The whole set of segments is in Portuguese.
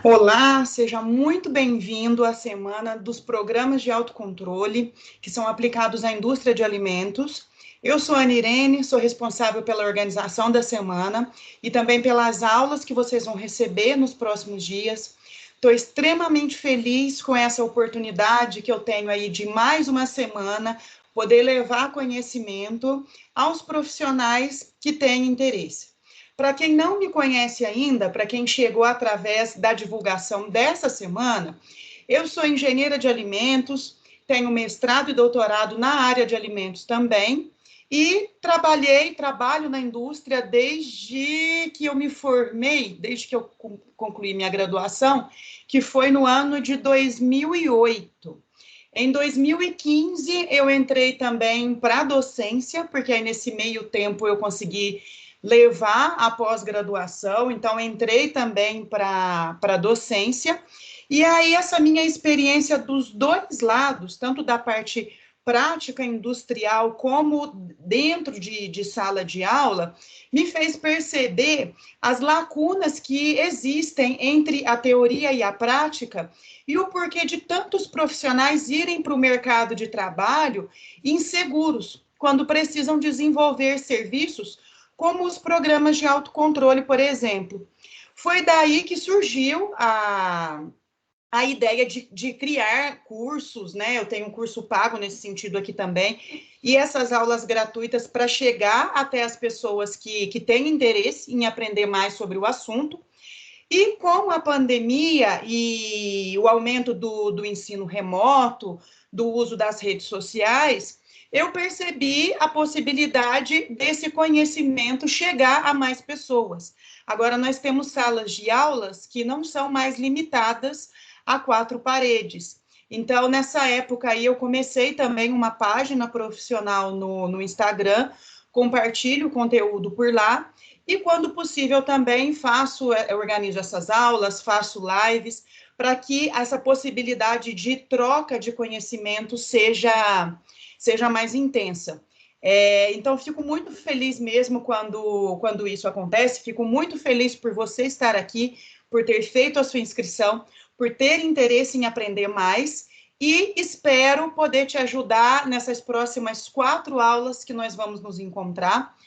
Olá, seja muito bem-vindo à semana dos programas de autocontrole que são aplicados à indústria de alimentos. Eu sou a Anirene, sou responsável pela organização da semana e também pelas aulas que vocês vão receber nos próximos dias. Estou extremamente feliz com essa oportunidade que eu tenho aí de mais uma semana poder levar conhecimento aos profissionais que têm interesse. Para quem não me conhece ainda, para quem chegou através da divulgação dessa semana, eu sou engenheira de alimentos, tenho mestrado e doutorado na área de alimentos também, e trabalho na indústria desde que eu me formei, desde que eu concluí minha graduação, que foi no ano de 2008. Em 2015, eu entrei também para a docência, porque aí nesse meio tempo eu consegui levar a pós-graduação, então entrei também para a docência, e aí essa minha experiência dos dois lados, tanto da parte prática industrial como dentro de sala de aula, me fez perceber as lacunas que existem entre a teoria e a prática e o porquê de tantos profissionais irem para o mercado de trabalho inseguros, quando precisam desenvolver serviços como os programas de autocontrole, por exemplo. Foi daí que surgiu a ideia de criar cursos, né? Eu tenho um curso pago nesse sentido aqui também, e essas aulas gratuitas para chegar até as pessoas que têm interesse em aprender mais sobre o assunto. E com a pandemia e o aumento do ensino remoto, do uso das redes sociais, eu percebi a possibilidade desse conhecimento chegar a mais pessoas. Agora, nós temos salas de aulas que não são mais limitadas a 4 paredes. Então, nessa época aí, eu comecei também uma página profissional no Instagram, compartilho conteúdo por lá, e quando possível também organizo essas aulas, faço lives, para que essa possibilidade de troca de conhecimento seja mais intensa. Então, fico muito feliz mesmo quando isso acontece, fico muito feliz por você estar aqui, por ter feito a sua inscrição, por ter interesse em aprender mais, e espero poder te ajudar nessas próximas 4 aulas que nós vamos nos encontrar.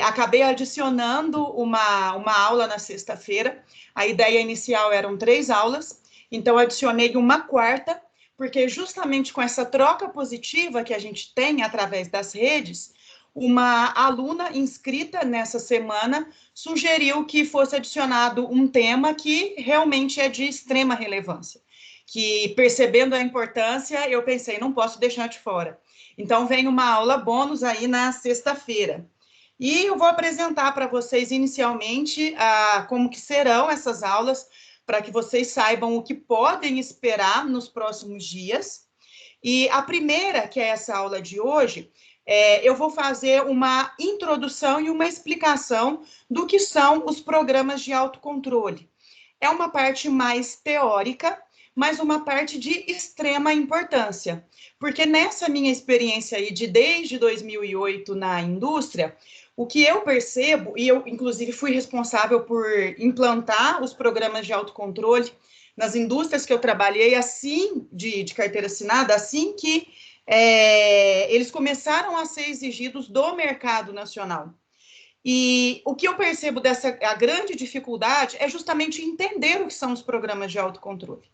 Acabei adicionando uma aula na sexta-feira, a ideia inicial eram 3 aulas, então adicionei uma quarta, porque justamente com essa troca positiva que a gente tem através das redes, uma aluna inscrita nessa semana sugeriu que fosse adicionado um tema que realmente é de extrema relevância, que percebendo a importância, eu pensei, não posso deixar de fora. Então, vem uma aula bônus aí na sexta-feira. E eu vou apresentar para vocês inicialmente como que serão essas aulas, para que vocês saibam o que podem esperar nos próximos dias. E a primeira, que é essa aula de hoje, eu vou fazer uma introdução e uma explicação do que são os programas de autocontrole. É uma parte mais teórica, mas uma parte de extrema importância, porque nessa minha experiência aí desde 2008 na indústria, o que eu percebo, e eu, inclusive, fui responsável por implantar os programas de autocontrole nas indústrias que eu trabalhei, assim, de carteira assinada, assim que eles começaram a ser exigidos do mercado nacional. E o que eu percebo a grande dificuldade é justamente entender o que são os programas de autocontrole.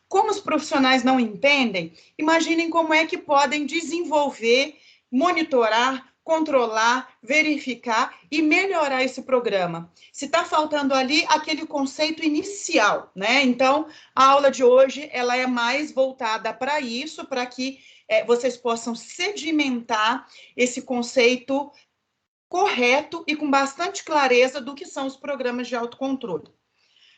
Como os profissionais não entendem, imaginem como é que podem desenvolver, monitorar, controlar, verificar e melhorar esse programa. Se está faltando ali aquele conceito inicial, né? Então, a aula de hoje ela é mais voltada para isso, para que vocês possam sedimentar esse conceito correto e com bastante clareza do que são os programas de autocontrole.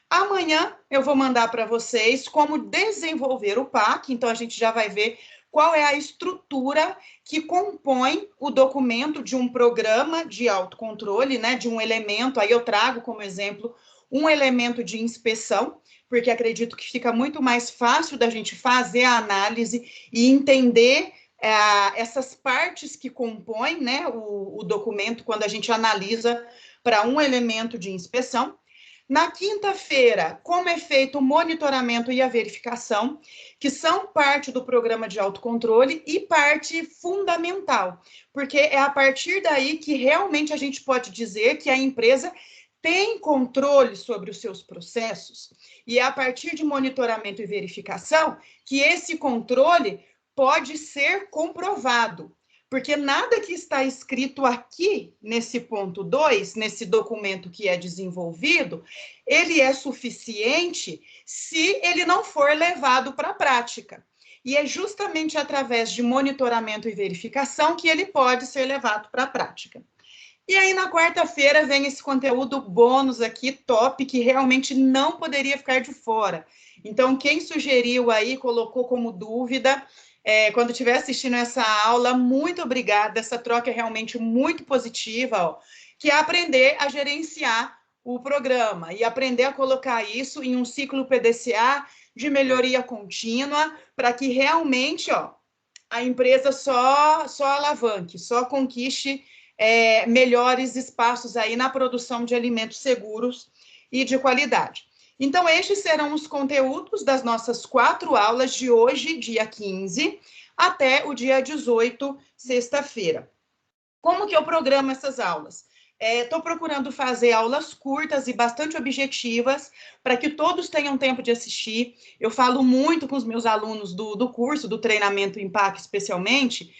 Amanhã eu vou mandar para vocês como desenvolver o PAC, então a gente já vai ver qual é a estrutura que compõe o documento de um programa de autocontrole, né, de um elemento, aí eu trago como exemplo um elemento de inspeção, porque acredito que fica muito mais fácil da gente fazer a análise e entender essas partes que compõem, né, o documento quando a gente analisa para um elemento de inspeção. Na quinta-feira, como é feito o monitoramento e a verificação, que são parte do programa de autocontrole e parte fundamental, porque é a partir daí que realmente a gente pode dizer que a empresa tem controle sobre os seus processos, e é a partir de monitoramento e verificação que esse controle pode ser comprovado. Porque nada que está escrito aqui, nesse ponto 2, nesse documento que é desenvolvido, ele é suficiente se ele não for levado para a prática. E é justamente através de monitoramento e verificação que ele pode ser levado para a prática. E aí, na quarta-feira, vem esse conteúdo bônus aqui, top, que realmente não poderia ficar de fora. Então, quem sugeriu aí, colocou como dúvida, quando estiver assistindo essa aula, muito obrigada, essa troca é realmente muito positiva, ó, que é aprender a gerenciar o programa e aprender a colocar isso em um ciclo PDCA de melhoria contínua, para que realmente, ó, a empresa só alavanque, só conquiste melhores espaços aí na produção de alimentos seguros e de qualidade. Então, estes serão os conteúdos das nossas 4 aulas de hoje, dia 15, até o dia 18, sexta-feira. Como que eu programo essas aulas? Estou procurando fazer aulas curtas e bastante objetivas, para que todos tenham tempo de assistir. Eu falo muito com os meus alunos do curso, do treinamento Impact, especialmente,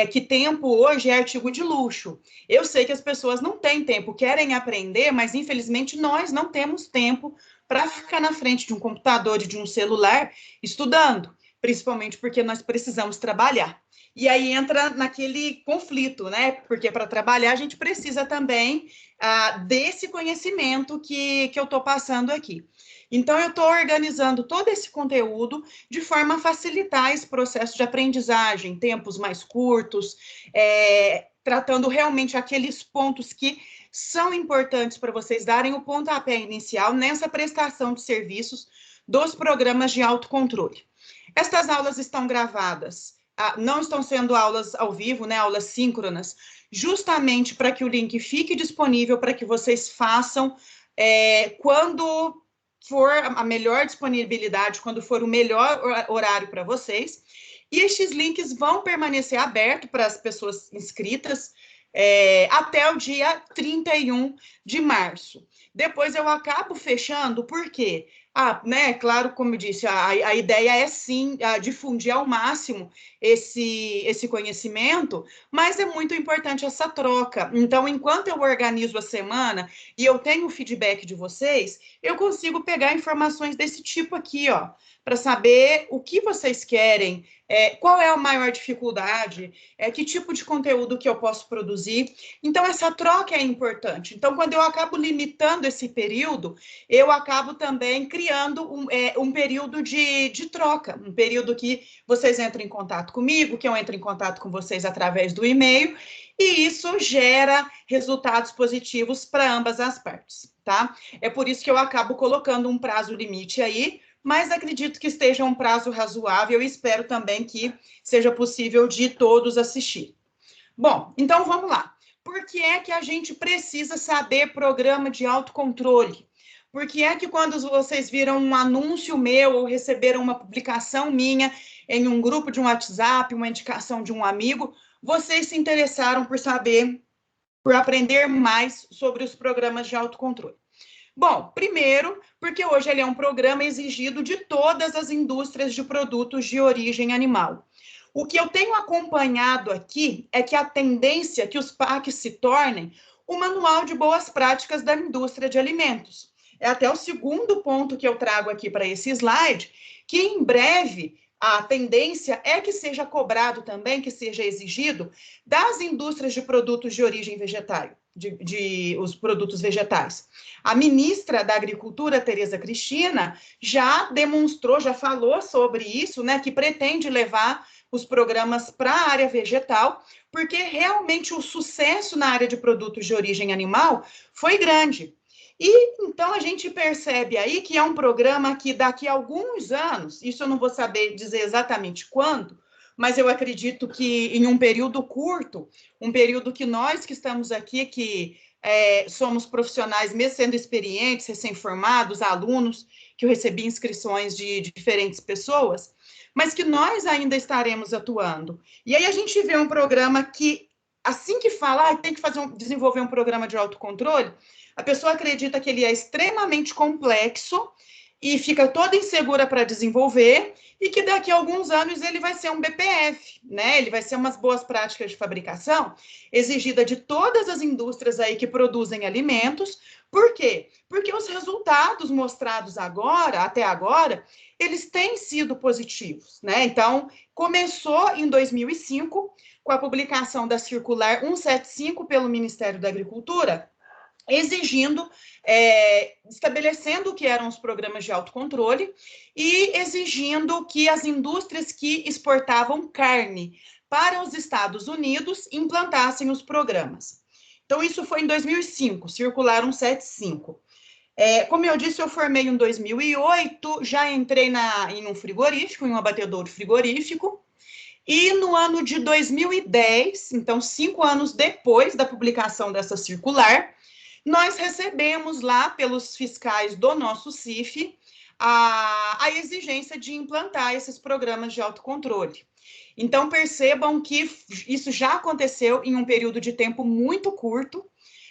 que tempo hoje é artigo de luxo. Eu sei que as pessoas não têm tempo, querem aprender, mas infelizmente nós não temos tempo para ficar na frente de um computador e de um celular estudando, principalmente porque nós precisamos trabalhar. E aí entra naquele conflito, né? Porque para trabalhar a gente precisa também desse conhecimento que eu estou passando aqui. Então, eu estou organizando todo esse conteúdo de forma a facilitar esse processo de aprendizagem, tempos mais curtos, tratando realmente aqueles pontos que são importantes para vocês darem o pontapé inicial nessa prestação de serviços dos programas de autocontrole. Estas aulas estão gravadas, não estão sendo aulas ao vivo, né, aulas síncronas, justamente para que o link fique disponível para que vocês façam quando for a melhor disponibilidade, quando for o melhor horário para vocês. E estes links vão permanecer abertos para as pessoas inscritas até o dia 31 de março. Depois eu acabo fechando, por quê? Né, claro, como eu disse, a ideia é sim difundir ao máximo esse conhecimento, mas é muito importante essa troca. Então, enquanto eu organizo a semana e eu tenho o feedback de vocês, eu consigo pegar informações desse tipo aqui, ó, para saber o que vocês querem, qual é a maior dificuldade, que tipo de conteúdo que eu posso produzir. Então, essa troca é importante. Então, quando eu acabo limitando esse período, eu acabo também criando um período de troca, um período que vocês entram em contato comigo, que eu entro em contato com vocês através do e-mail, e isso gera resultados positivos para ambas as partes, tá? É por isso que eu acabo colocando um prazo limite aí, mas acredito que esteja um prazo razoável e espero também que seja possível de todos assistir. Bom, então vamos lá. Por que é que a gente precisa saber programa de autocontrole? Por que é que quando vocês viram um anúncio meu ou receberam uma publicação minha em um grupo de um WhatsApp, uma indicação de um amigo, vocês se interessaram por saber, por aprender mais sobre os programas de autocontrole? Bom, primeiro, porque hoje ele é um programa exigido de todas as indústrias de produtos de origem animal. O que eu tenho acompanhado aqui é que a tendência é que os PACs se tornem o manual de boas práticas da indústria de alimentos. É até o segundo ponto que eu trago aqui para esse slide, que em breve a tendência é que seja cobrado também, que seja exigido das indústrias de produtos de origem vegetal, os produtos vegetais. A ministra da Agricultura, Tereza Cristina, já demonstrou, já falou sobre isso, né, que pretende levar os programas para a área vegetal, porque realmente o sucesso na área de produtos de origem animal foi grande. E então a gente percebe aí que é um programa que daqui a alguns anos, isso eu não vou saber dizer exatamente quando, mas eu acredito que em um período curto, um período que nós que estamos aqui, que somos profissionais, mesmo sendo experientes, recém-formados, alunos, que eu recebi inscrições de diferentes pessoas, mas que nós ainda estaremos atuando. E aí a gente vê um programa que, assim que fala, tem que desenvolver um programa de autocontrole, a pessoa acredita que ele é extremamente complexo e fica toda insegura para desenvolver, e que daqui a alguns anos ele vai ser um BPF, né? Ele vai ser umas boas práticas de fabricação exigida de todas as indústrias aí que produzem alimentos. Por quê? Porque os resultados mostrados agora, até agora, eles têm sido positivos, né? Então, começou em 2005, com a publicação da Circular 175 pelo Ministério da Agricultura, exigindo, estabelecendo o que eram os programas de autocontrole e exigindo que as indústrias que exportavam carne para os Estados Unidos implantassem os programas. Então, isso foi em 2005, Circular 175. Como eu disse, eu formei em 2008, já entrei em um frigorífico, em um abatedouro frigorífico, e no ano de 2010, então 5 anos depois da publicação dessa circular, nós recebemos lá pelos fiscais do nosso CIF a exigência de implantar esses programas de autocontrole. Então, percebam que isso já aconteceu em um período de tempo muito curto,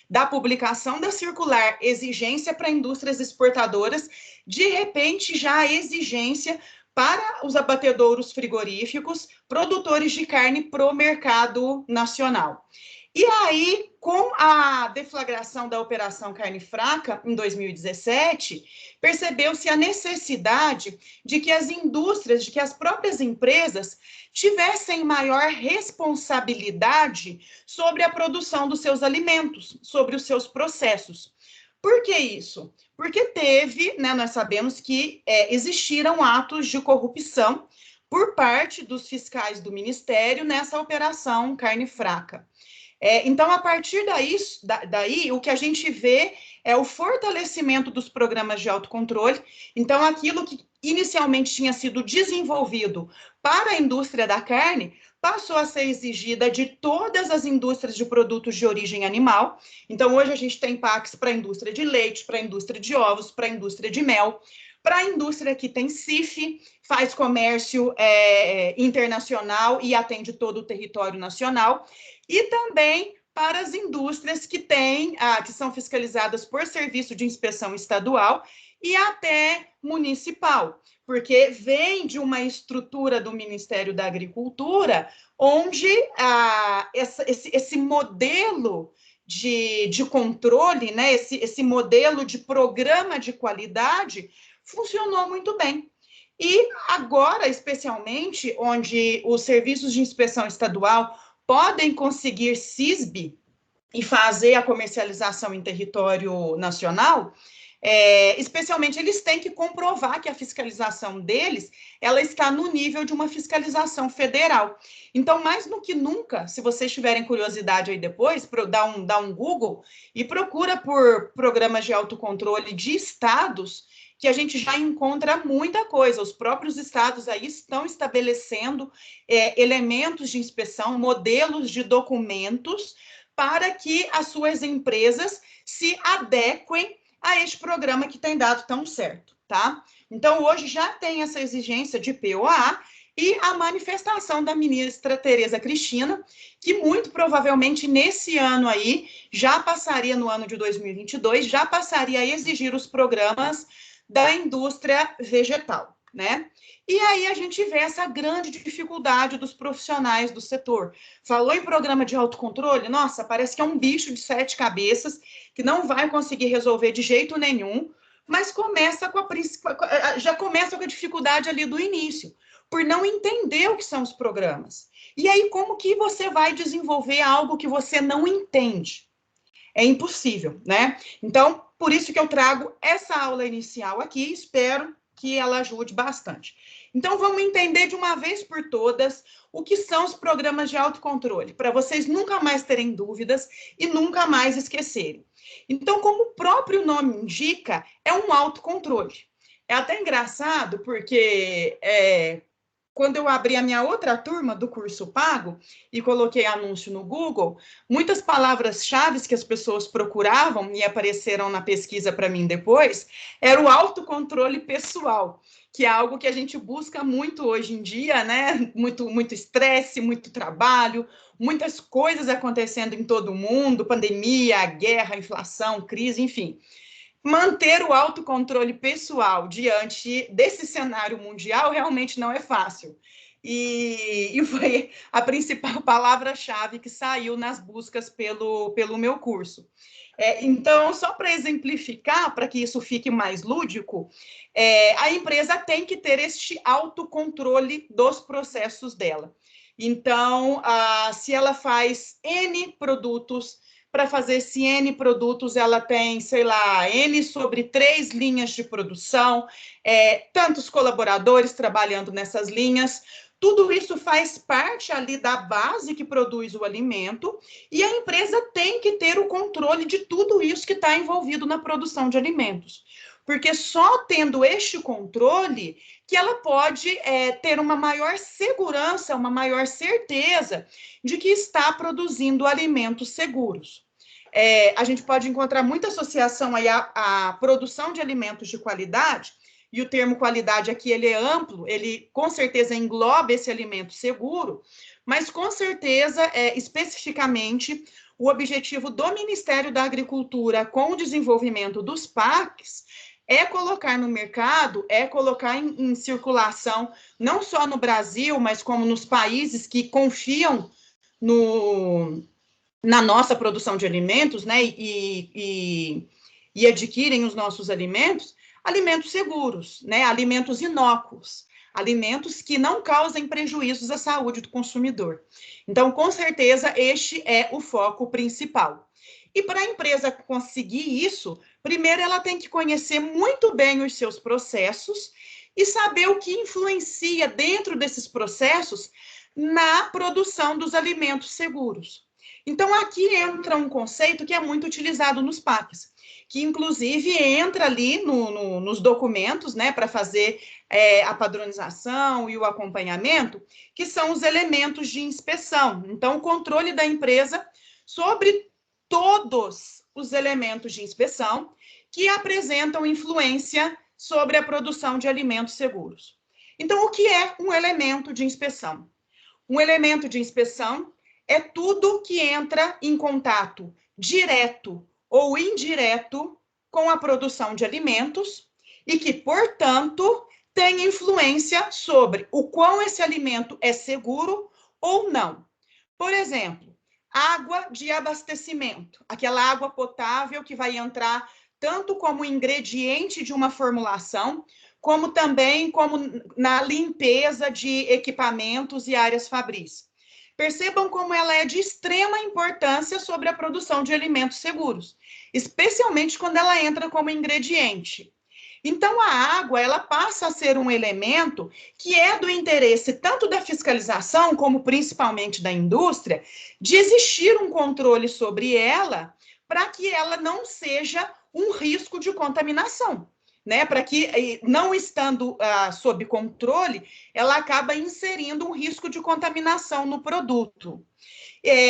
da publicação da circular, exigência para indústrias exportadoras, de repente já a exigência para os abatedouros frigoríficos, produtores de carne para o mercado nacional. E aí, com a deflagração da Operação Carne Fraca, em 2017, percebeu-se a necessidade de que as indústrias, de que as próprias empresas tivessem maior responsabilidade sobre a produção dos seus alimentos, sobre os seus processos. Por que isso? Porque teve, né, nós sabemos que existiram atos de corrupção por parte dos fiscais do Ministério nessa Operação Carne Fraca. Então, a partir daí, o que a gente vê é o fortalecimento dos programas de autocontrole. Então, aquilo que inicialmente tinha sido desenvolvido para a indústria da carne, passou a ser exigida de todas as indústrias de produtos de origem animal. Então, hoje a gente tem PACs para a indústria de leite, para a indústria de ovos, para a indústria de mel, para a indústria que tem CIF, faz comércio internacional e atende todo o território nacional, e também para as indústrias que são fiscalizadas por serviço de inspeção estadual e até municipal, porque vem de uma estrutura do Ministério da Agricultura, onde esse modelo de controle, né, esse modelo de programa de qualidade funcionou muito bem. E agora, especialmente, onde os serviços de inspeção estadual podem conseguir CISB e fazer a comercialização em território nacional, especialmente eles têm que comprovar que a fiscalização deles, ela está no nível de uma fiscalização federal. Então, mais do que nunca, se vocês tiverem curiosidade aí depois, dá um Google e procura por programas de autocontrole de estados, que a gente já encontra muita coisa. Os próprios estados aí estão estabelecendo elementos de inspeção, modelos de documentos, para que as suas empresas se adequem a este programa que tem dado tão certo, tá? Então, hoje já tem essa exigência de POA e a manifestação da ministra Tereza Cristina, que muito provavelmente nesse ano aí, já passaria no ano de 2022, já passaria a exigir os programas da indústria vegetal, né? E aí a gente vê essa grande dificuldade dos profissionais do setor. Falou em programa de autocontrole? Nossa, parece que é um bicho de 7 cabeças que não vai conseguir resolver de jeito nenhum, mas já começa com a dificuldade ali do início, por não entender o que são os programas. E aí, como que você vai desenvolver algo que você não entende? É impossível, né? Então, por isso que eu trago essa aula inicial aqui, espero que ela ajude bastante. Então, vamos entender de uma vez por todas o que são os programas de autocontrole, para vocês nunca mais terem dúvidas e nunca mais esquecerem. Então, como o próprio nome indica, é um autocontrole. É até engraçado, porque quando eu abri a minha outra turma do curso pago e coloquei anúncio no Google, muitas palavras-chave que as pessoas procuravam e apareceram na pesquisa para mim depois, era o autocontrole pessoal, que é algo que a gente busca muito hoje em dia, né? Muito estresse, muito trabalho, muitas coisas acontecendo em todo o mundo, pandemia, guerra, inflação, crise, enfim. Manter o autocontrole pessoal diante desse cenário mundial realmente não é fácil. E foi a principal palavra-chave que saiu nas buscas pelo meu curso. Então, só para exemplificar, para que isso fique mais lúdico, a empresa tem que ter este autocontrole dos processos dela. Então, se ela faz N produtos, para fazer esse N produtos, ela tem, sei lá, N sobre 3 linhas de produção, tantos colaboradores trabalhando nessas linhas. Tudo isso faz parte ali da base que produz o alimento, e a empresa tem que ter o controle de tudo isso que está envolvido na produção de alimentos. Porque só tendo este controle que ela pode ter uma maior segurança, uma maior certeza de que está produzindo alimentos seguros. A gente pode encontrar muita associação aí à produção de alimentos de qualidade, e o termo qualidade aqui ele é amplo, ele com certeza engloba esse alimento seguro, mas com certeza, especificamente, o objetivo do Ministério da Agricultura com o desenvolvimento dos PACs é colocar no mercado, é colocar em circulação, não só no Brasil, mas como nos países que confiam na nossa produção de alimentos, né, e adquirem os nossos alimentos, alimentos seguros, né, alimentos inócuos, alimentos que não causem prejuízos à saúde do consumidor. Então, com certeza, este é o foco principal. E para a empresa conseguir isso, primeiro ela tem que conhecer muito bem os seus processos e saber o que influencia dentro desses processos na produção dos alimentos seguros. Então, aqui entra um conceito que é muito utilizado nos PACs, que inclusive entra ali nos documentos, né, para fazer a padronização e o acompanhamento, que são os elementos de inspeção. Então, o controle da empresa sobre todos os elementos de inspeção que apresentam influência sobre a produção de alimentos seguros. Então, o que é um elemento de inspeção? Um elemento de inspeção é tudo que entra em contato direto ou indireto com a produção de alimentos e que, portanto, tem influência sobre o quão esse alimento é seguro ou não. Por exemplo, água de abastecimento, aquela água potável que vai entrar tanto como ingrediente de uma formulação, como também como na limpeza de equipamentos e áreas fabris. Percebam como ela é de extrema importância sobre a produção de alimentos seguros, especialmente quando ela entra como ingrediente. Então, a água, ela passa a ser um elemento que é do interesse tanto da fiscalização, como principalmente da indústria, de existir um controle sobre ela, para que ela não seja um risco de contaminação, né? Para que, não estando sob controle, ela acaba inserindo um risco de contaminação no produto.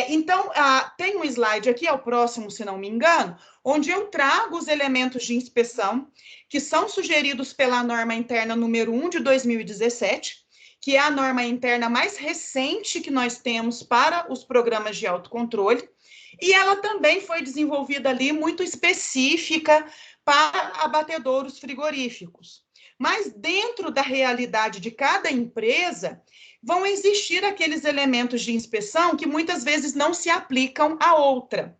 Então, tem um slide aqui, é o próximo, se não me engano, onde eu trago os elementos de inspeção que são sugeridos pela norma interna número 1 de 2017, que é a norma interna mais recente que nós temos para os programas de autocontrole, e ela também foi desenvolvida ali muito específica para abatedouros frigoríficos. Mas dentro da realidade de cada empresa, vão existir aqueles elementos de inspeção que muitas vezes não se aplicam à outra.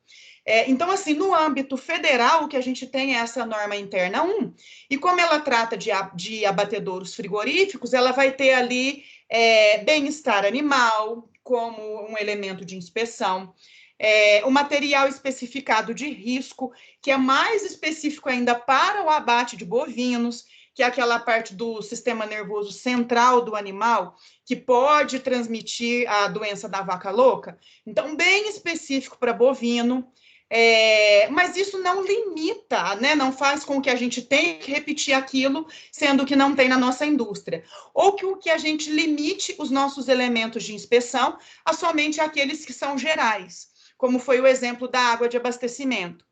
Então, assim, no âmbito federal, o que a gente tem é essa norma interna 1, e como ela trata de abatedouros frigoríficos, ela vai ter ali bem-estar animal como um elemento de inspeção, o material especificado de risco, que é mais específico ainda para o abate de bovinos, que é aquela parte do sistema nervoso central do animal, que pode transmitir a doença da vaca louca. Então, bem específico para bovino. Mas isso não limita, né? Não faz com que a gente tenha que repetir aquilo, sendo que não tem na nossa indústria. Ou que a gente limite os nossos elementos de inspeção a somente aqueles que são gerais, como foi o exemplo da água de abastecimento.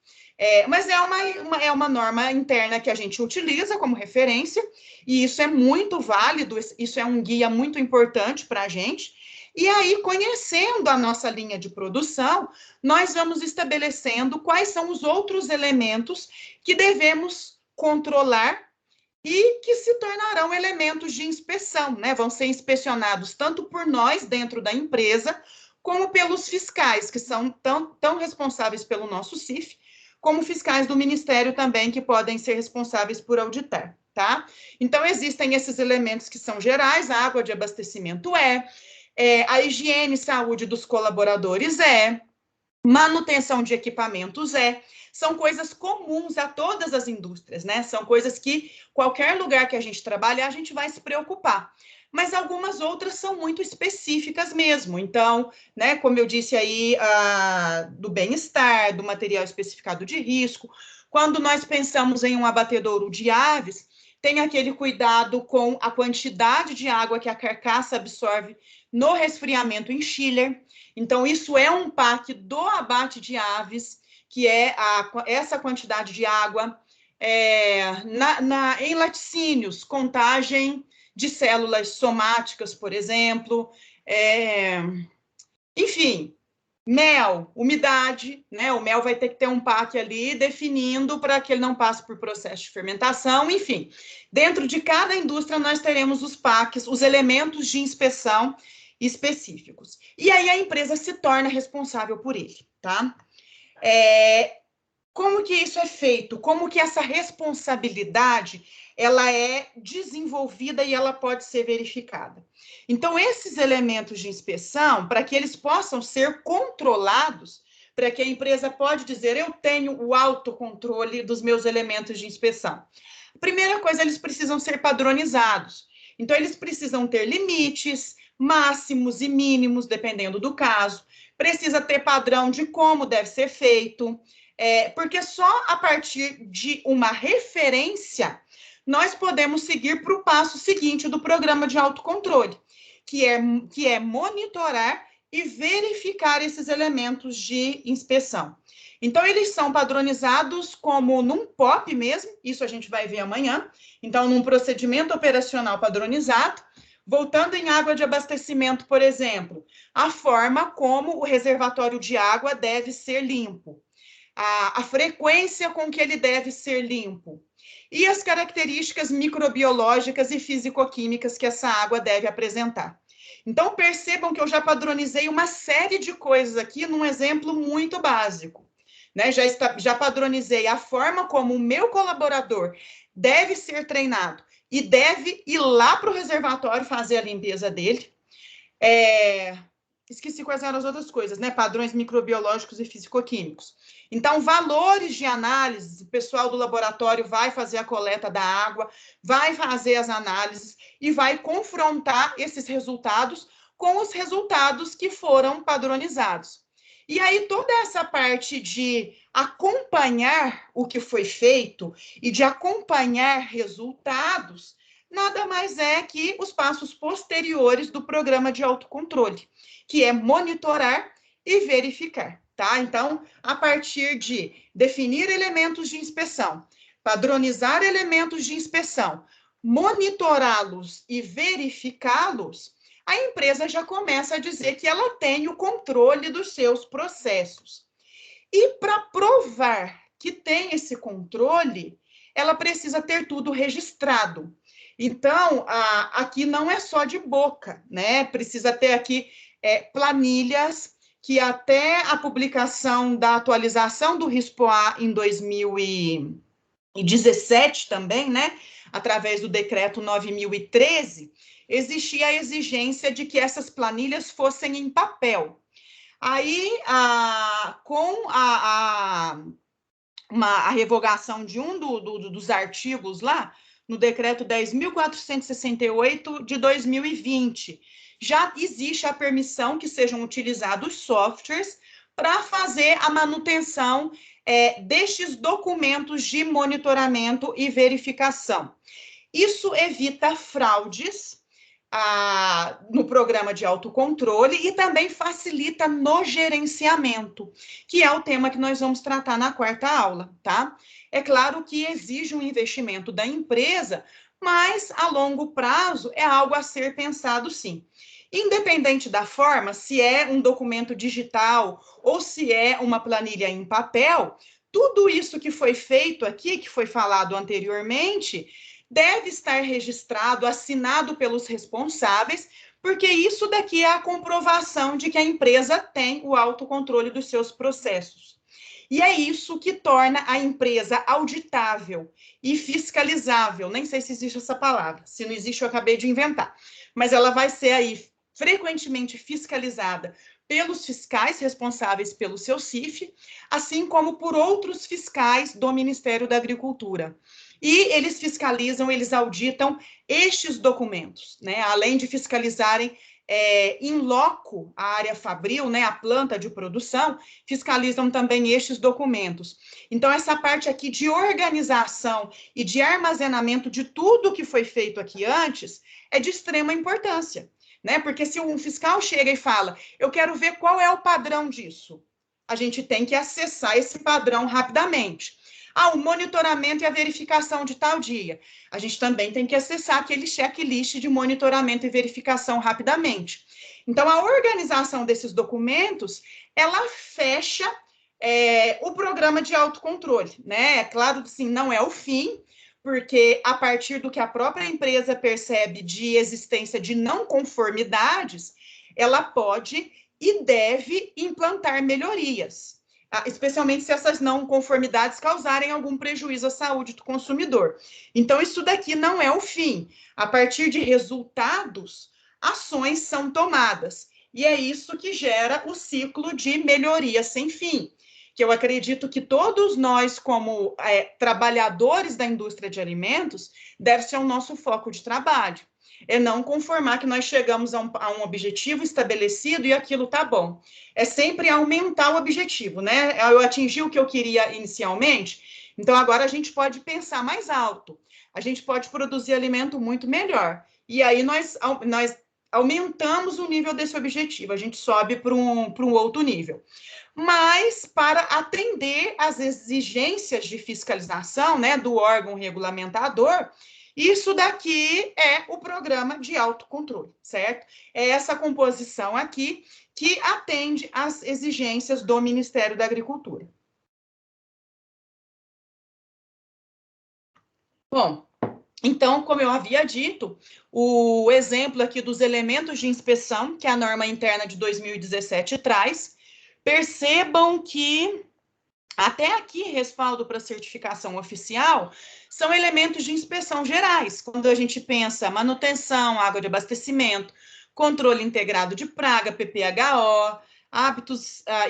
Mas é uma norma interna que a gente utiliza como referência, e isso é muito válido, isso é um guia muito importante para a gente. E aí, conhecendo a nossa linha de produção, nós vamos estabelecendo quais são os outros elementos que devemos controlar e que se tornarão elementos de inspeção, né? Vão ser inspecionados tanto por nós dentro da empresa, como pelos fiscais, que são tão responsáveis pelo nosso CIF, como fiscais do Ministério também, que podem ser responsáveis por auditar, tá? Então, existem esses elementos que são gerais, a água de abastecimento a higiene e saúde dos colaboradores manutenção de equipamentos são coisas comuns a todas as indústrias, né? São coisas que qualquer lugar que a gente trabalhar, a gente vai se preocupar. Mas algumas outras são muito específicas mesmo. Então, né, como eu disse aí, do bem-estar, do material especificado de risco, quando nós pensamos em um abatedouro de aves, tem aquele cuidado com a quantidade de água que a carcaça absorve no resfriamento em chiller. Então, isso é um PAC do abate de aves, que é essa quantidade de água. Em laticínios, contagem de células somáticas, por exemplo. Enfim, mel, umidade, né? O mel vai ter que ter um PAC ali definindo para que ele não passe por processo de fermentação, enfim. Dentro de cada indústria, nós teremos os PACs, os elementos de inspeção específicos. E aí a empresa se torna responsável por ele, tá? Como que isso é feito? Como que essa responsabilidade ela é desenvolvida e ela pode ser verificada? Então, esses elementos de inspeção, para que eles possam ser controlados, para que a empresa pode dizer, eu tenho o autocontrole dos meus elementos de inspeção. A primeira coisa, eles precisam ser padronizados. Então, eles precisam ter limites, máximos e mínimos, dependendo do caso. Precisa ter padrão de como deve ser feito, porque só a partir de uma referência nós podemos seguir para o passo seguinte do programa de autocontrole, que é monitorar e verificar esses elementos de inspeção. Então, eles são padronizados como num POP mesmo, isso a gente vai ver amanhã. Então, num procedimento operacional padronizado, voltando em água de abastecimento, por exemplo, a forma como o reservatório de água deve ser limpo, a frequência com que ele deve ser limpo e as características microbiológicas e físico-químicas que essa água deve apresentar. Então, percebam que eu já padronizei uma série de coisas aqui num exemplo muito básico, né? Já padronizei a forma como o meu colaborador deve ser treinado e deve ir lá para o reservatório fazer a limpeza dele. Esqueci quais eram as outras coisas, né? Padrões microbiológicos e físico-químicos. Então, valores de análise, o pessoal do laboratório vai fazer a coleta da água, vai fazer as análises e vai confrontar esses resultados com os resultados que foram padronizados. E aí, toda essa parte de acompanhar o que foi feito e de acompanhar resultados, nada mais é que os passos posteriores do programa de autocontrole, que é monitorar e verificar, tá? Então, a partir de definir elementos de inspeção, padronizar elementos de inspeção, monitorá-los e verificá-los, a empresa já começa a dizer que ela tem o controle dos seus processos. E para provar que tem esse controle, ela precisa ter tudo registrado. Então, aqui não é só de boca, né? Precisa ter aqui planilhas que até a publicação da atualização do RISPOA em 2017 também, né? Através do decreto 9.013, existia a exigência de que essas planilhas fossem em papel. Aí, com a revogação de um dos artigos lá, no decreto 10.468 de 2020, já existe a permissão que sejam utilizados softwares para fazer a manutenção destes documentos de monitoramento e verificação. Isso evita fraudes no programa de autocontrole e também facilita no gerenciamento, que é o tema que nós vamos tratar na quarta aula, tá? É claro que exige um investimento da empresa, mas a longo prazo é algo a ser pensado sim. Independente da forma, se é um documento digital ou se é uma planilha em papel, tudo isso que foi feito aqui, que foi falado anteriormente, deve estar registrado, assinado pelos responsáveis, porque isso daqui é a comprovação de que a empresa tem o autocontrole dos seus processos. E é isso que torna a empresa auditável e fiscalizável. Nem sei se existe essa palavra. Se não existe, eu acabei de inventar. Mas ela vai ser aí frequentemente fiscalizada pelos fiscais responsáveis pelo seu CIF, assim como por outros fiscais do Ministério da Agricultura. E eles fiscalizam, eles auditam estes documentos, né? Além de fiscalizarem em loco a área fabril, né, a planta de produção, fiscalizam também estes documentos. Então, essa parte aqui de organização e de armazenamento de tudo que foi feito aqui antes é de extrema importância, né? Porque se um fiscal chega e fala, eu quero ver qual é o padrão disso, a gente tem que acessar esse padrão rapidamente. O monitoramento e a verificação de tal dia. A gente também tem que acessar aquele checklist de monitoramento e verificação rapidamente. Então, a organização desses documentos, ela fecha o programa de autocontrole, né? É claro que, sim, não é o fim, porque a partir do que a própria empresa percebe de existência de não conformidades, ela pode e deve implantar melhorias, especialmente se essas não conformidades causarem algum prejuízo à saúde do consumidor. Então, isso daqui não é o fim. A partir de resultados, ações são tomadas. E é isso que gera o ciclo de melhoria sem fim, que eu acredito que todos nós, como trabalhadores da indústria de alimentos, deve ser o nosso foco de trabalho. É não conformar que nós chegamos a um objetivo estabelecido e aquilo tá bom. É sempre aumentar o objetivo, né? Eu atingi o que eu queria inicialmente, então agora a gente pode pensar mais alto. A gente pode produzir alimento muito melhor. E aí nós aumentamos o nível desse objetivo, a gente sobe para um outro nível. Mas para atender às exigências de fiscalização, né, do órgão regulamentador, isso daqui é o programa de autocontrole, certo? É essa composição aqui que atende às exigências do Ministério da Agricultura. Bom, então, como eu havia dito, o exemplo aqui dos elementos de inspeção que a norma interna de 2017 traz, percebam que até aqui, respaldo para certificação oficial, são elementos de inspeção gerais, quando a gente pensa manutenção, água de abastecimento, controle integrado de praga, PPHO,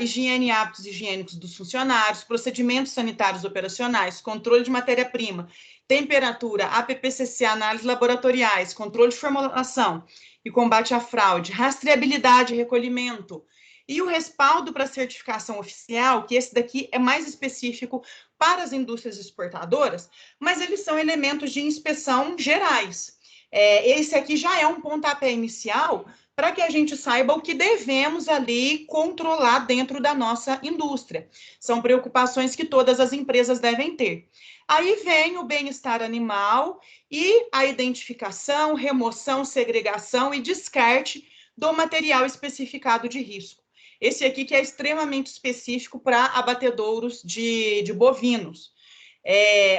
higiene e hábitos higiênicos dos funcionários, procedimentos sanitários operacionais, controle de matéria-prima, temperatura, APPCC, análises laboratoriais, controle de formulação e combate à fraude, rastreabilidade e recolhimento, e o respaldo para certificação oficial, que esse daqui é mais específico para as indústrias exportadoras, mas eles são elementos de inspeção gerais. Esse aqui já é um pontapé inicial para que a gente saiba o que devemos ali controlar dentro da nossa indústria. São preocupações que todas as empresas devem ter. Aí vem o bem-estar animal e a identificação, remoção, segregação e descarte do material especificado de risco. Esse aqui que é extremamente específico para abatedouros de bovinos.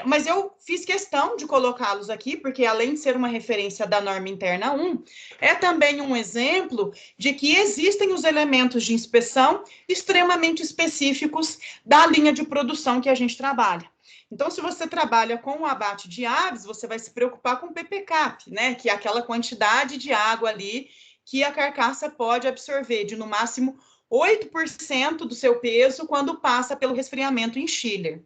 Mas eu fiz questão de colocá-los aqui, porque além de ser uma referência da norma interna 1, é também um exemplo de que existem os elementos de inspeção extremamente específicos da linha de produção que a gente trabalha. Então, se você trabalha com o abate de aves, você vai se preocupar com o PPCAP, né? Que é aquela quantidade de água ali que a carcaça pode absorver, de no máximo 8% do seu peso quando passa pelo resfriamento em chiller.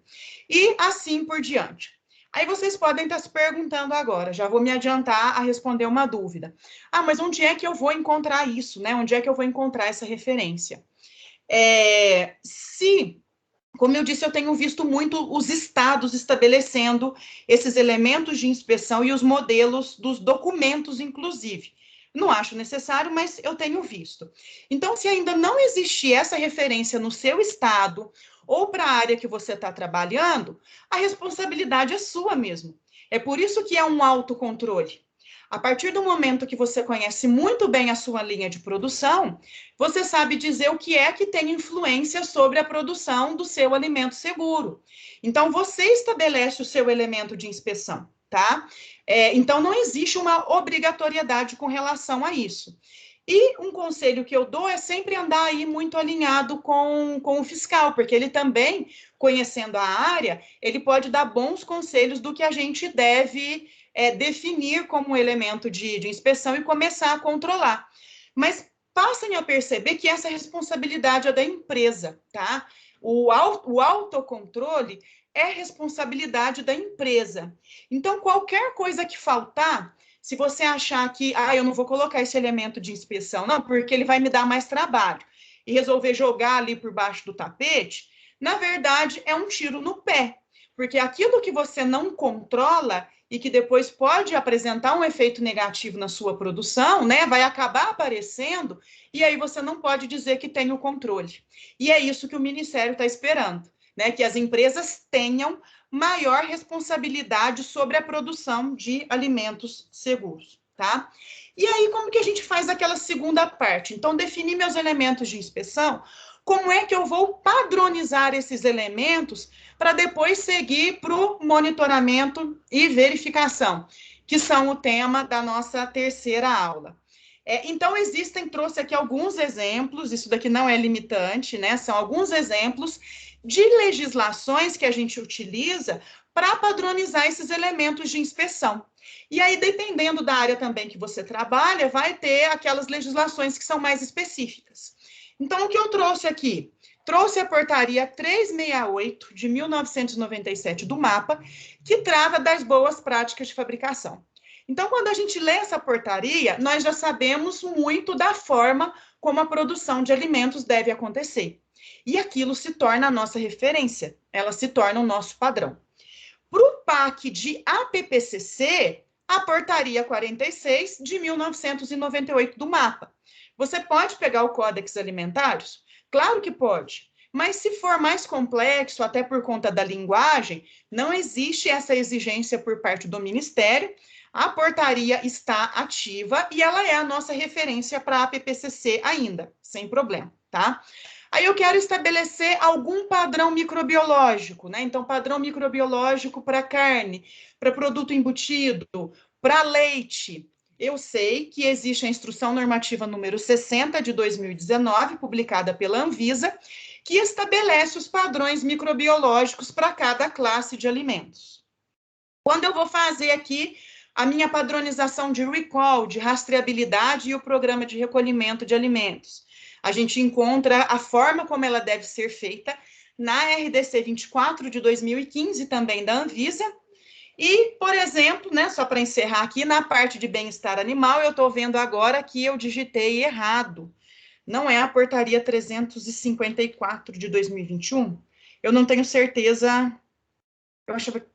E assim por diante. Aí vocês podem estar se perguntando agora, já vou me adiantar a responder uma dúvida. Mas onde é que eu vou encontrar isso, né? Onde é que eu vou encontrar essa referência? Como eu disse, eu tenho visto muito os estados estabelecendo esses elementos de inspeção e os modelos dos documentos, inclusive. Não acho necessário, mas eu tenho visto. Então, se ainda não existir essa referência no seu estado ou para a área que você está trabalhando, a responsabilidade é sua mesmo. É por isso que é um autocontrole. A partir do momento que você conhece muito bem a sua linha de produção, você sabe dizer o que é que tem influência sobre a produção do seu alimento seguro. Então, você estabelece o seu elemento de inspeção, tá? Então, não existe uma obrigatoriedade com relação a isso. E um conselho que eu dou é sempre andar aí muito alinhado com o fiscal, porque ele também, conhecendo a área, ele pode dar bons conselhos do que a gente deve definir como elemento de inspeção e começar a controlar. Mas passem a perceber que essa responsabilidade é da empresa, tá? O autocontrole é responsabilidade da empresa. Então, qualquer coisa que faltar, se você achar que, eu não vou colocar esse elemento de inspeção, não, porque ele vai me dar mais trabalho, e resolver jogar ali por baixo do tapete, na verdade, é um tiro no pé, porque aquilo que você não controla e que depois pode apresentar um efeito negativo na sua produção, né, vai acabar aparecendo, e aí você não pode dizer que tem o controle. E é isso que o Ministério está esperando, né, que as empresas tenham maior responsabilidade sobre a produção de alimentos seguros, tá? E aí, como que a gente faz aquela segunda parte? Então, definir meus elementos de inspeção, como é que eu vou padronizar esses elementos para depois seguir para o monitoramento e verificação, que são o tema da nossa terceira aula. Então, trouxe aqui alguns exemplos, isso daqui não é limitante, né? São alguns exemplos de legislações que a gente utiliza para padronizar esses elementos de inspeção. E aí, dependendo da área também que você trabalha, vai ter aquelas legislações que são mais específicas. Então, o que eu trouxe aqui? Trouxe a portaria 368 de 1997 do MAPA, que trata das boas práticas de fabricação. Então, quando a gente lê essa portaria, nós já sabemos muito da forma como a produção de alimentos deve acontecer. E aquilo se torna a nossa referência, ela se torna o nosso padrão. Para o PAC de APPCC, a portaria 46 de 1998 do MAPA. Você pode pegar o Códex Alimentários? Claro que pode. Mas se for mais complexo, até por conta da linguagem, não existe essa exigência por parte do Ministério. A portaria está ativa e ela é a nossa referência para a APPCC ainda, sem problema, tá? Aí eu quero estabelecer algum padrão microbiológico, né? Então, padrão microbiológico para carne, para produto embutido, para leite. Eu sei que existe a Instrução Normativa número 60 de 2019, publicada pela Anvisa, que estabelece os padrões microbiológicos para cada classe de alimentos. Quando eu vou fazer aqui a minha padronização de recall, de rastreabilidade e o programa de recolhimento de alimentos, a gente encontra a forma como ela deve ser feita na RDC 24 de 2015, também da Anvisa. E, por exemplo, né, só para encerrar aqui, na parte de bem-estar animal, eu estou vendo agora que eu digitei errado. Não é a portaria 354 de 2021? Eu não tenho certeza...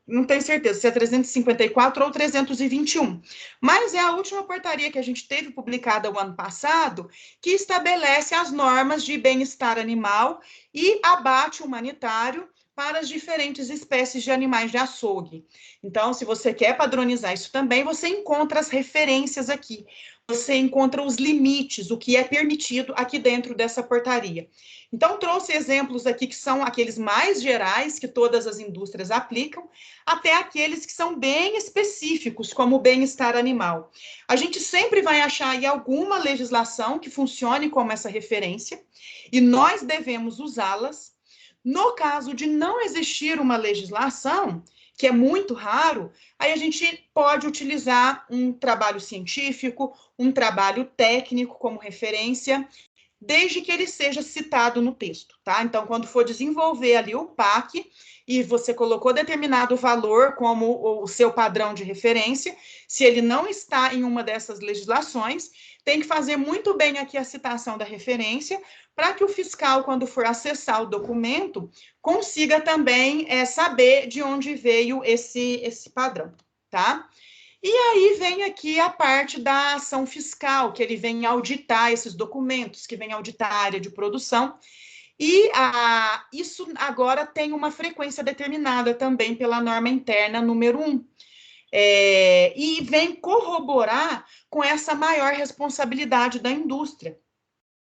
não tenho certeza se é 354 ou 321, mas é a última portaria que a gente teve publicada o ano passado, que estabelece as normas de bem-estar animal e abate humanitário para as diferentes espécies de animais de açougue. Então, se você quer padronizar isso também, você encontra as referências aqui, você encontra os limites, o que é permitido aqui dentro dessa portaria. Então, trouxe exemplos aqui que são aqueles mais gerais, que todas as indústrias aplicam, até aqueles que são bem específicos, como o bem-estar animal. A gente sempre vai achar aí alguma legislação que funcione como essa referência, e nós devemos usá-las. No caso de não existir uma legislação, que é muito raro, aí a gente pode utilizar um trabalho científico, um trabalho técnico como referência, desde que ele seja citado no texto, tá? Então, quando for desenvolver ali o PAC e você colocou determinado valor como o seu padrão de referência, se ele não está em uma dessas legislações, tem que fazer muito bem aqui a citação da referência, para que o fiscal, quando for acessar o documento, consiga também saber de onde veio esse padrão, tá? E aí vem aqui a parte da ação fiscal, que ele vem auditar esses documentos, que vem auditar a área de produção, e isso agora tem uma frequência determinada também pela norma interna número 1. E vem corroborar com essa maior responsabilidade da indústria.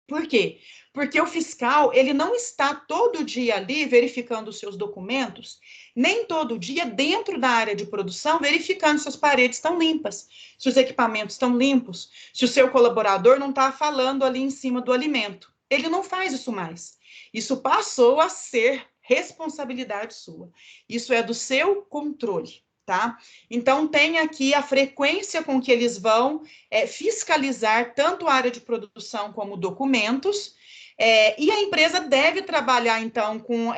Por quê? Porque o fiscal, ele não está todo dia ali verificando os seus documentos, nem todo dia dentro da área de produção verificando se as paredes estão limpas, se os equipamentos estão limpos, se o seu colaborador não está falando ali em cima do alimento. Ele não faz isso mais. Isso passou a ser responsabilidade sua. Isso é do seu controle. Tá? Então, tem aqui a frequência com que eles vão fiscalizar tanto a área de produção como documentos, e a empresa deve trabalhar, então, com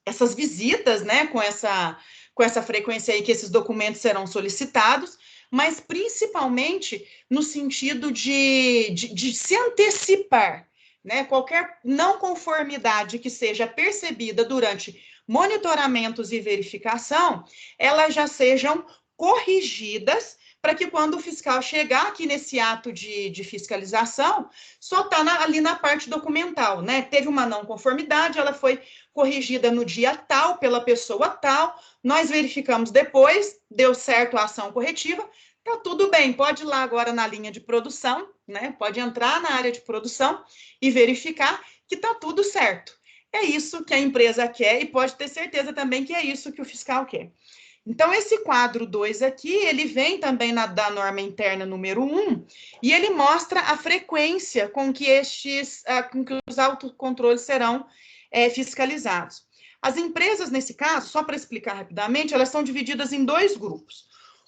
essas visitas, né, com essa frequência aí que esses documentos serão solicitados, mas principalmente no sentido de se antecipar, né, qualquer não conformidade que seja percebida durante monitoramentos e verificação, elas já sejam corrigidas para que quando o fiscal chegar aqui nesse ato de fiscalização, só está ali na parte documental, né? Teve uma não conformidade, ela foi corrigida no dia tal, pela pessoa tal, nós verificamos depois, deu certo a ação corretiva, tá tudo bem, pode ir lá agora na linha de produção, né? Pode entrar na área de produção e verificar que tá tudo certo. É isso que a empresa quer e pode ter certeza também que é isso que o fiscal quer. Então, esse quadro 2 aqui, ele vem também da norma interna número 1, e ele mostra a frequência com que os autocontroles serão fiscalizados. As empresas, nesse caso, só para explicar rapidamente, elas são divididas em 2 grupos.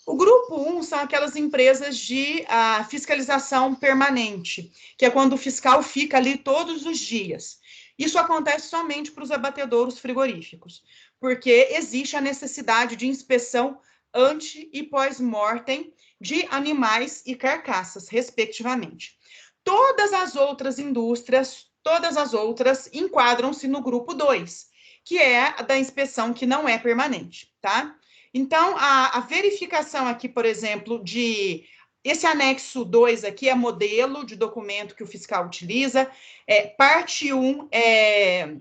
O grupo 1 são aquelas empresas de fiscalização permanente, que é quando o fiscal fica ali todos os dias. Isso acontece somente para os abatedouros frigoríficos, porque existe a necessidade de inspeção ante e pós-mortem de animais e carcaças, respectivamente. Todas as outras indústrias, todas as outras enquadram-se no grupo 2, que é a da inspeção que não é permanente, tá? Então, a verificação aqui, por exemplo, esse anexo 2 aqui é modelo de documento que o fiscal utiliza, parte 1 é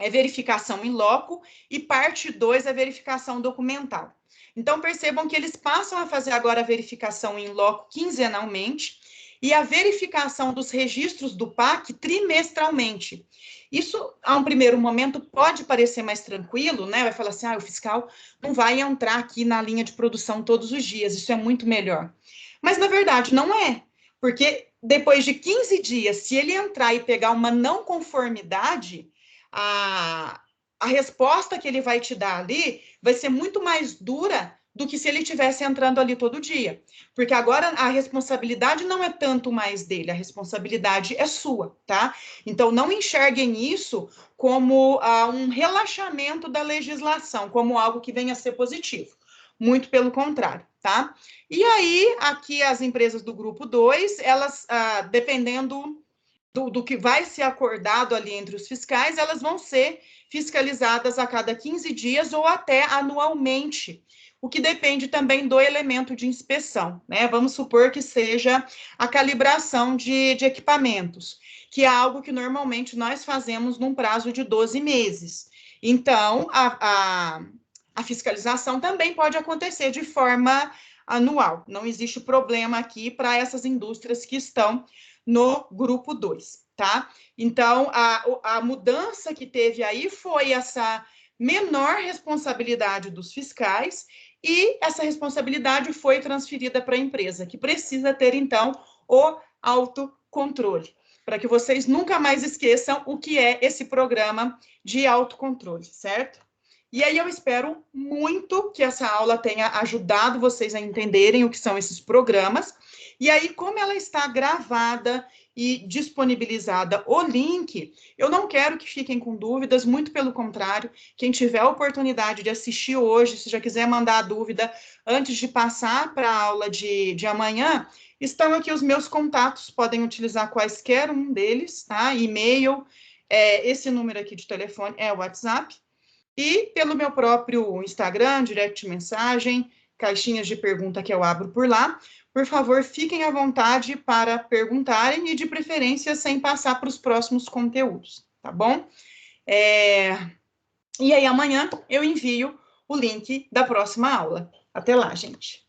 verificação in loco e parte 2 é verificação documental. Então, percebam que eles passam a fazer agora a verificação in loco quinzenalmente e a verificação dos registros do PAC trimestralmente. Isso, a um primeiro momento, pode parecer mais tranquilo, né? Vai falar assim, o fiscal não vai entrar aqui na linha de produção todos os dias, isso é muito melhor. Mas, na verdade, não é, porque depois de 15 dias, se ele entrar e pegar uma não conformidade, a resposta que ele vai te dar ali vai ser muito mais dura do que se ele estivesse entrando ali todo dia. Porque agora a responsabilidade não é tanto mais dele, a responsabilidade é sua, tá? Então, não enxerguem isso como um relaxamento da legislação, como algo que venha a ser positivo. Muito pelo contrário, tá? E aí, aqui as empresas do grupo 2, elas, dependendo do que vai ser acordado ali entre os fiscais, elas vão ser fiscalizadas a cada 15 dias ou até anualmente, o que depende também do elemento de inspeção, né? Vamos supor que seja a calibração de equipamentos, que é algo que normalmente nós fazemos num prazo de 12 meses. Então, a fiscalização também pode acontecer de forma anual. Não existe problema aqui para essas indústrias que estão no grupo 2, tá? Então, a mudança que teve aí foi essa menor responsabilidade dos fiscais e essa responsabilidade foi transferida para a empresa, que precisa ter, então, o autocontrole, para que vocês nunca mais esqueçam o que é esse programa de autocontrole, certo? E aí eu espero muito que essa aula tenha ajudado vocês a entenderem o que são esses programas. E aí, como ela está gravada e disponibilizada o link, eu não quero que fiquem com dúvidas, muito pelo contrário, quem tiver a oportunidade de assistir hoje, se já quiser mandar a dúvida antes de passar para a aula de amanhã, Estão aqui os meus contatos, podem utilizar quaisquer um deles, tá? E-mail, esse número aqui de telefone é o WhatsApp, e pelo meu próprio Instagram, direct mensagem, caixinhas de pergunta que eu abro por lá. Por favor, fiquem à vontade para perguntarem e, de preferência, sem passar para os próximos conteúdos, tá bom? E aí, amanhã eu envio o link da próxima aula. Até lá, gente!